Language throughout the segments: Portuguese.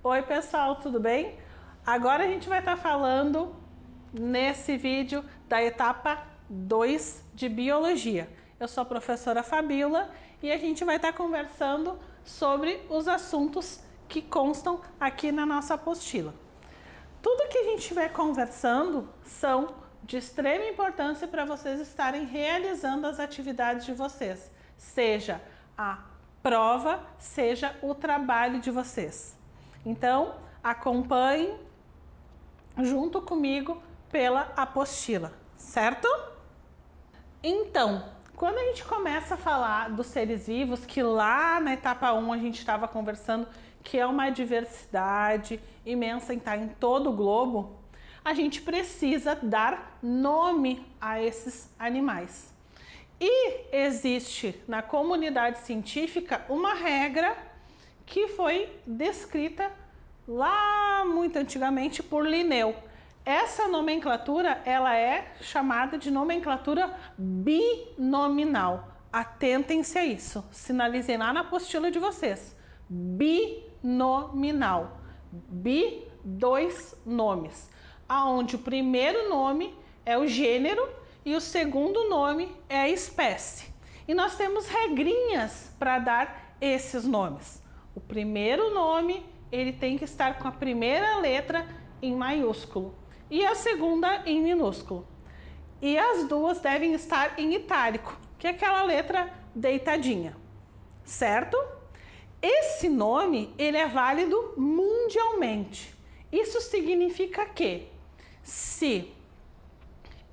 Oi pessoal, tudo bem? Agora a gente vai estar falando nesse vídeo da etapa 2 de Biologia. Eu sou a professora Fabíola e a gente vai estar conversando sobre os assuntos que constam aqui na nossa apostila. Tudo que a gente estiver conversando são de extrema importância para vocês estarem realizando as atividades de vocês, seja a prova, seja o trabalho de vocês. Então, acompanhem junto comigo pela apostila, certo? Então, quando a gente começa a falar dos seres vivos, que lá na etapa 1 a gente estava conversando que é uma diversidade imensa em todo o globo, a gente precisa dar nome a esses animais. E existe na comunidade científica uma regra que foi descrita lá muito antigamente por Linneu. Essa nomenclatura ela é chamada de nomenclatura binominal. Atentem-se a isso. Sinalizei lá na apostila de vocês. Binominal. Bi, dois nomes. Aonde o primeiro nome é o gênero e o segundo nome é a espécie. E nós temos regrinhas para dar esses nomes. O primeiro nome ele tem que estar com a primeira letra em maiúsculo e a segunda em minúsculo. E as duas devem estar em itálico, que é aquela letra deitadinha, certo? Esse nome ele é válido mundialmente. Isso significa que se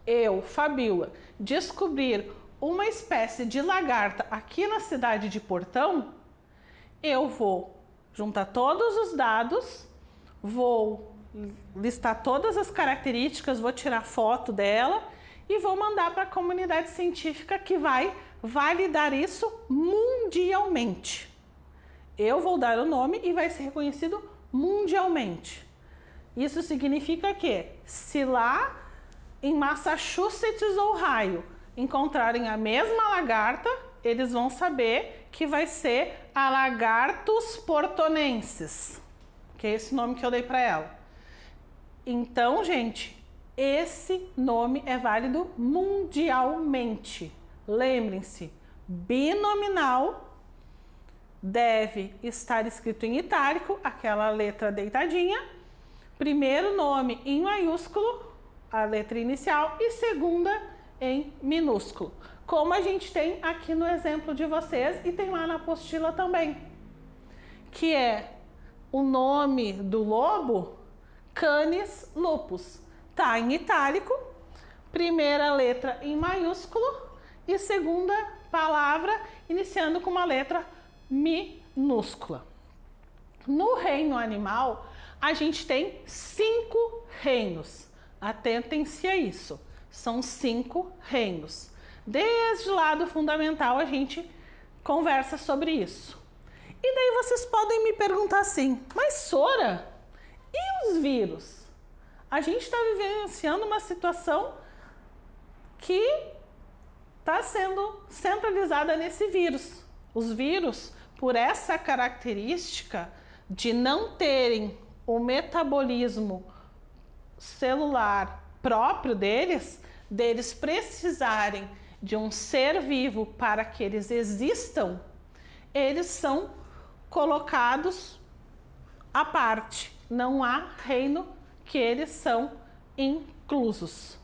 eu, Fabíola, descobrir uma espécie de lagarta aqui na cidade de Portão, eu vou juntar todos os dados, vou listar todas as características, vou tirar foto dela e vou mandar para a comunidade científica que vai validar isso mundialmente. Eu vou dar o nome e vai ser reconhecido mundialmente. Isso significa que se lá em Massachusetts, Ohio, encontrarem a mesma lagarta, eles vão saber que vai ser a Lagartus portonensis, que é esse nome que eu dei para ela. Então, gente, esse nome é válido mundialmente. Lembrem-se, binominal deve estar escrito em itálico, aquela letra deitadinha, primeiro nome em maiúsculo, a letra inicial, e segunda em minúsculo, como a gente tem aqui no exemplo de vocês e tem lá na apostila também, que é o nome do lobo, Canis lupus, tá em itálico, primeira letra em maiúsculo e segunda palavra iniciando com uma letra minúscula. No reino animal, a gente tem 5 reinos. Atentem-se a isso. São 5 reinos. Desde o lado fundamental, a gente conversa sobre isso. E daí vocês podem me perguntar assim, mas Sora, e os vírus? A gente está vivenciando uma situação que está sendo centralizada nesse vírus. Os vírus, por essa característica de não terem o metabolismo celular próprio deles precisarem de um ser vivo para que eles existam, eles são colocados à parte. Não há reino que eles são inclusos.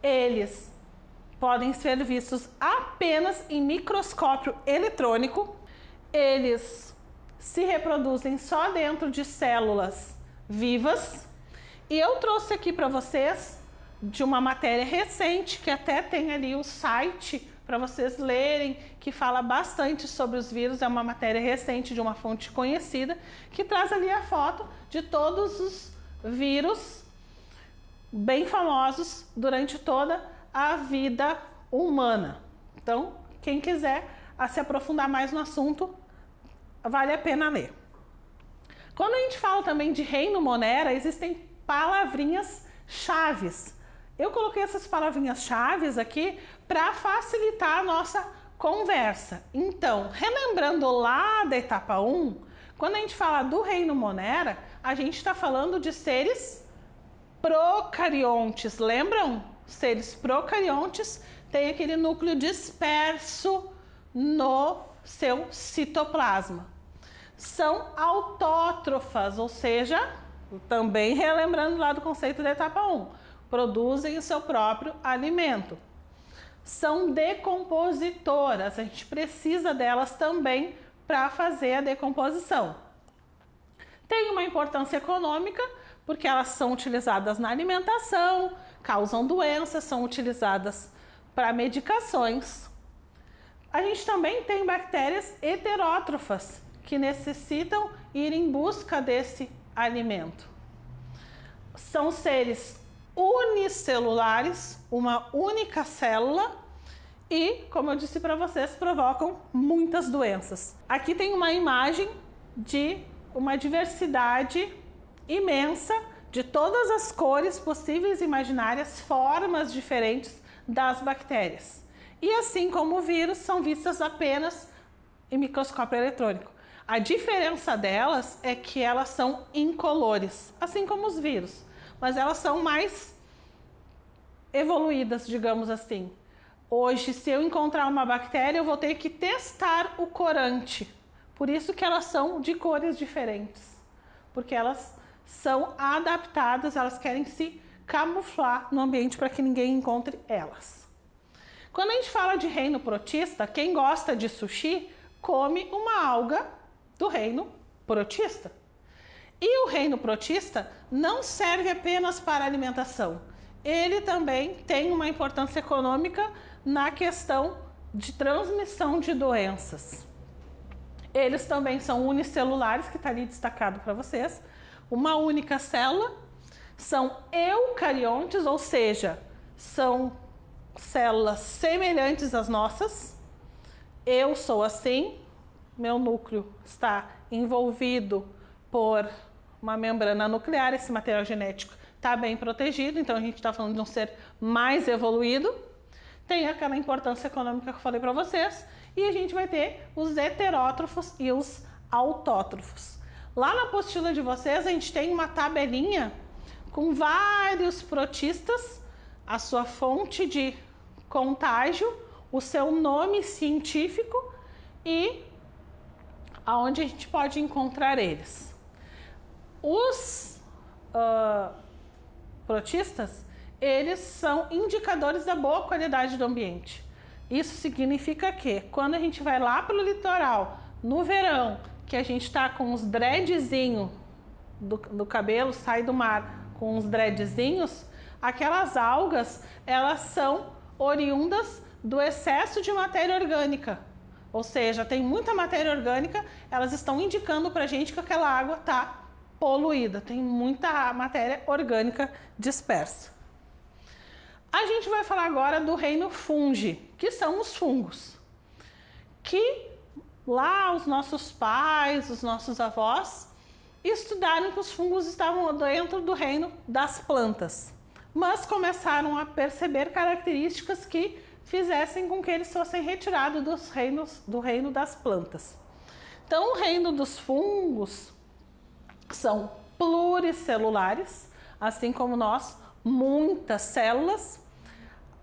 Eles podem ser vistos apenas em microscópio eletrônico. Eles se reproduzem só dentro de células vivas. E eu trouxe aqui para vocês de uma matéria recente, que até tem ali o site para vocês lerem, que fala bastante sobre os vírus. É uma matéria recente de uma fonte conhecida, que traz ali a foto de todos os vírus bem famosos durante toda a vida humana. Então, quem quiser se aprofundar mais no assunto, vale a pena ler. Quando a gente fala também de reino Monera, existem palavrinhas chaves. Eu coloquei essas palavrinhas chaves aqui para facilitar a nossa conversa. Então, relembrando lá da etapa 1, Quando a gente fala do reino Monera, a gente está falando de seres procariontes, lembram? Seres procariontes têm aquele núcleo disperso no seu citoplasma. São autótrofas, ou seja, também relembrando lá do conceito da etapa 1, produzem o seu próprio alimento. São decompositoras, a gente precisa delas também para fazer a decomposição. Tem uma importância econômica, porque elas são utilizadas na alimentação, causam doenças, são utilizadas para medicações. A gente também tem bactérias heterótrofas, que necessitam ir em busca desse alimento. São seres unicelulares, uma única célula, e, como eu disse para vocês, provocam muitas doenças. Aqui tem uma imagem de uma diversidade imensa de todas as cores possíveis e imaginárias, formas diferentes das bactérias. E assim como o vírus, são vistas apenas em microscópio eletrônico. A diferença delas é que elas são incolores, assim como os vírus, mas elas são mais evoluídas, digamos assim. Hoje, se eu encontrar uma bactéria, eu vou ter que testar o corante. Por isso que elas são de cores diferentes, porque elas são adaptadas, elas querem se camuflar no ambiente para que ninguém encontre elas. Quando a gente fala de reino protista, quem gosta de sushi come uma alga do reino protista. E o reino protista não serve apenas para alimentação. Ele também tem uma importância econômica na questão de transmissão de doenças. Eles também são unicelulares, que está ali destacado para vocês, uma única célula, são eucariontes, ou seja, são células semelhantes às nossas. Eu sou assim, meu núcleo está envolvido por uma membrana nuclear, esse material genético está bem protegido, então a gente está falando de um ser mais evoluído. Tem aquela importância econômica que eu falei para vocês, e a gente vai ter os heterótrofos e os autótrofos. Lá na apostila de vocês a gente tem uma tabelinha com vários protistas, a sua fonte de contágio, o seu nome científico e aonde a gente pode encontrar eles. Os protistas, eles são indicadores da boa qualidade do ambiente. Isso significa que quando a gente vai lá para o litoral, no verão, que a gente está com os dreadzinhos do cabelo, sai do mar com os dreadzinhos, aquelas algas, elas são oriundas do excesso de matéria orgânica. Ou seja, tem muita matéria orgânica, elas estão indicando para a gente que aquela água está poluída, tem muita matéria orgânica dispersa. A gente vai falar agora do reino fungi, que são os fungos, que lá os nossos pais, os nossos avós, estudaram que os fungos estavam dentro do reino das plantas, mas começaram a perceber características que fizessem com que eles fossem retirados do reino das plantas. Então, o reino dos fungos são pluricelulares, assim como nós, muitas células.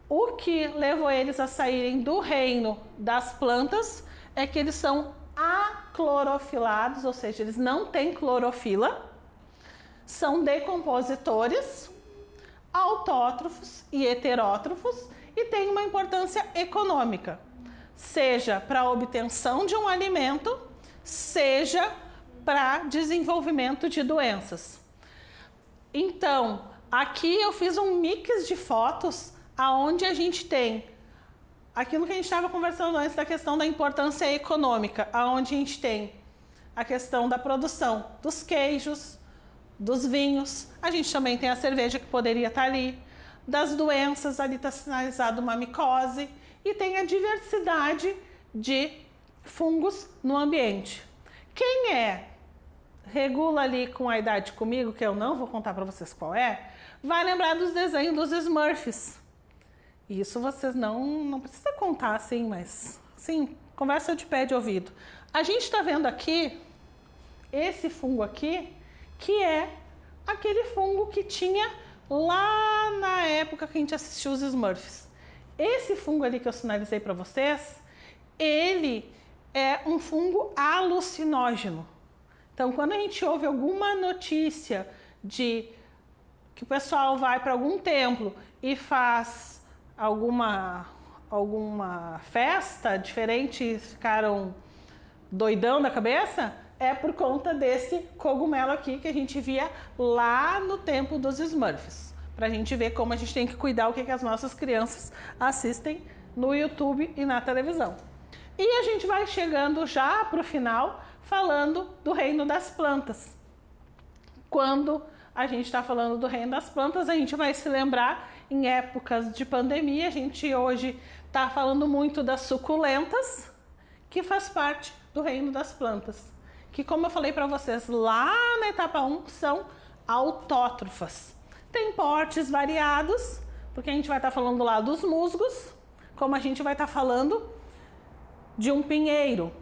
O que levou eles a saírem do reino das plantas é que eles são aclorofilados, ou seja, eles não têm clorofila, são decompositores, autótrofos e heterótrofos, e têm uma importância econômica, seja para a obtenção de um alimento, seja para desenvolvimento de doenças. Então, aqui eu fiz um mix de fotos aonde a gente tem aquilo que a gente estava conversando antes da questão da importância econômica, aonde a gente tem a questão da produção dos queijos, dos vinhos, a gente também tem a cerveja que poderia estar ali, das doenças, ali está sinalizado uma micose, e tem a diversidade de fungos no ambiente. Quem regula ali com a idade comigo, que eu não vou contar para vocês qual é, vai lembrar dos desenhos dos Smurfs. Isso vocês não precisa contar assim, mas sim, conversa de pé de ouvido. A gente está vendo aqui esse fungo aqui, que é aquele fungo que tinha lá na época que a gente assistiu os Smurfs. Esse fungo ali que eu sinalizei para vocês, ele é um fungo alucinógeno. Então, quando a gente ouve alguma notícia de que o pessoal vai para algum templo e faz alguma festa diferente, ficaram doidão da cabeça, é por conta desse cogumelo aqui que a gente via lá no tempo dos Smurfs. Pra gente ver como a gente tem que cuidar o que as nossas crianças assistem no YouTube e na televisão. E a gente vai chegando já pro final falando do reino das plantas. Quando a gente está falando do reino das plantas, a gente vai se lembrar em épocas de pandemia, a gente hoje está falando muito das suculentas, que faz parte do reino das plantas, que, como eu falei para vocês lá na etapa 1, são autótrofas. Tem portes variados, porque a gente vai estar falando lá dos musgos, como a gente vai estar falando de um pinheiro,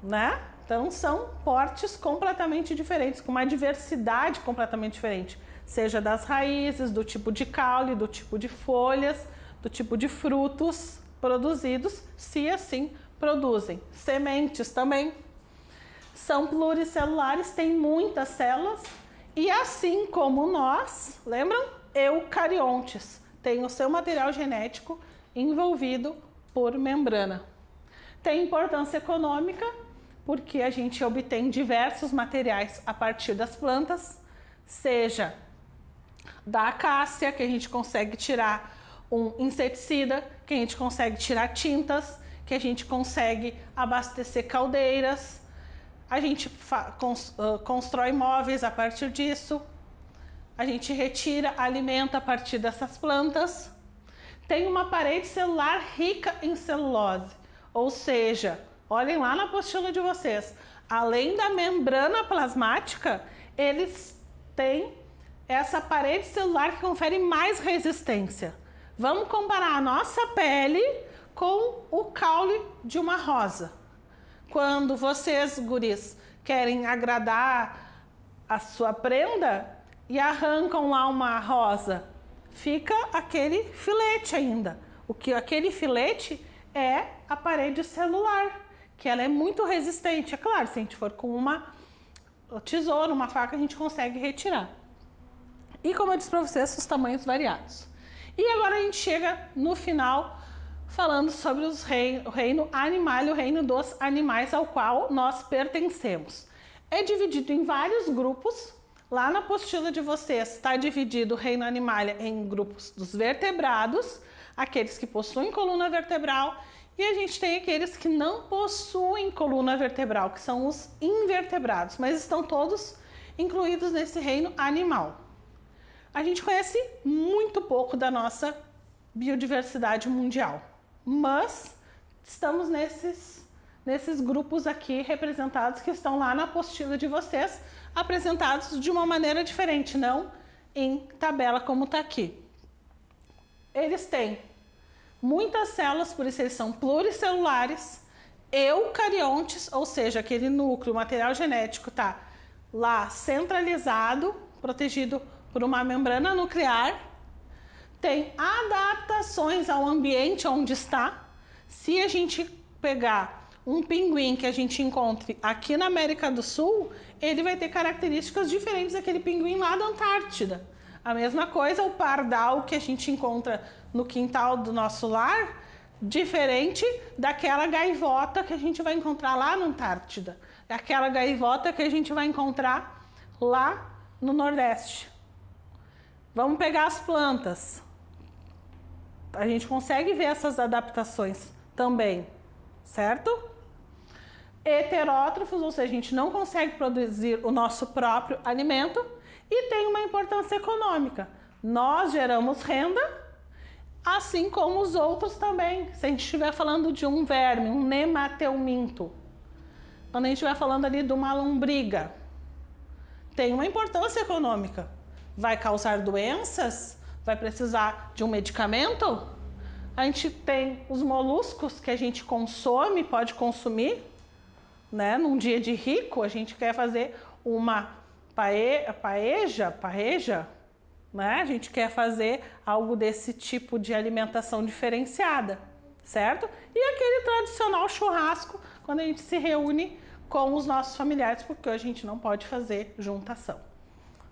né? Então são portes completamente diferentes, com uma diversidade completamente diferente, seja das raízes, do tipo de caule, do tipo de folhas, do tipo de frutos produzidos, se assim produzem. Sementes também são pluricelulares, têm muitas células e, assim como nós, lembram? Eucariontes, têm o seu material genético envolvido por membrana. Tem importância econômica porque a gente obtém diversos materiais a partir das plantas, seja da acácia, que a gente consegue tirar um inseticida, que a gente consegue tirar tintas, que a gente consegue abastecer caldeiras, a gente constrói móveis a partir disso, a gente retira alimento a partir dessas plantas. Tem uma parede celular rica em celulose, ou seja, olhem lá na apostila de vocês, além da membrana plasmática, eles têm essa parede celular que confere mais resistência. Vamos comparar a nossa pele com o caule de uma rosa. Quando vocês, guris, querem agradar a sua prenda e arrancam lá uma rosa, fica aquele filete ainda. Aquele filete é a parede celular, que ela é muito resistente. É claro, se a gente for com uma tesoura, uma faca, a gente consegue retirar. E como eu disse para vocês, os tamanhos variados. E agora a gente chega no final falando sobre o reino animal e o reino dos animais ao qual nós pertencemos. É dividido em vários grupos. Lá na apostila de vocês está dividido o reino animal em grupos dos vertebrados, aqueles que possuem coluna vertebral, e a gente tem aqueles que não possuem coluna vertebral, que são os invertebrados, mas estão todos incluídos nesse reino animal. A gente conhece muito pouco da nossa biodiversidade mundial, mas estamos nesses grupos aqui representados que estão lá na apostila de vocês, apresentados de uma maneira diferente, não em tabela como está aqui. Eles têm muitas células, por isso eles são pluricelulares, eucariontes, ou seja, aquele núcleo, o material genético está lá centralizado, protegido por uma membrana nuclear, tem adaptações ao ambiente onde está. Se a gente pegar um pinguim que a gente encontre aqui na América do Sul, ele vai ter características diferentes daquele pinguim lá da Antártida. A mesma coisa o pardal que a gente encontra no quintal do nosso lar, diferente daquela gaivota que a gente vai encontrar lá na Antártida, daquela gaivota que a gente vai encontrar lá no Nordeste. Vamos pegar as plantas. A gente consegue ver essas adaptações também, certo? Heterótrofos, ou seja, a gente não consegue produzir o nosso próprio alimento e tem uma importância econômica. Nós geramos renda, assim como os outros também. Se a gente estiver falando de um verme, um nemateuminto, quando a gente estiver falando ali de uma lombriga, tem uma importância econômica. Vai causar doenças? Vai precisar de um medicamento? A gente tem os moluscos que a gente consome, pode consumir, né? Num dia de rico, a gente quer fazer uma paeja, né? A gente quer fazer algo desse tipo de alimentação diferenciada, certo? E aquele tradicional churrasco, quando a gente se reúne com os nossos familiares, porque a gente não pode fazer juntação,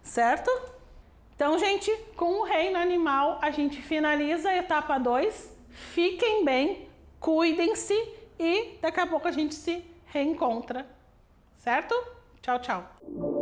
certo? Então, gente, com o reino animal, a gente finaliza a etapa 2. Fiquem bem, cuidem-se e daqui a pouco a gente se reencontra, certo? Tchau, tchau!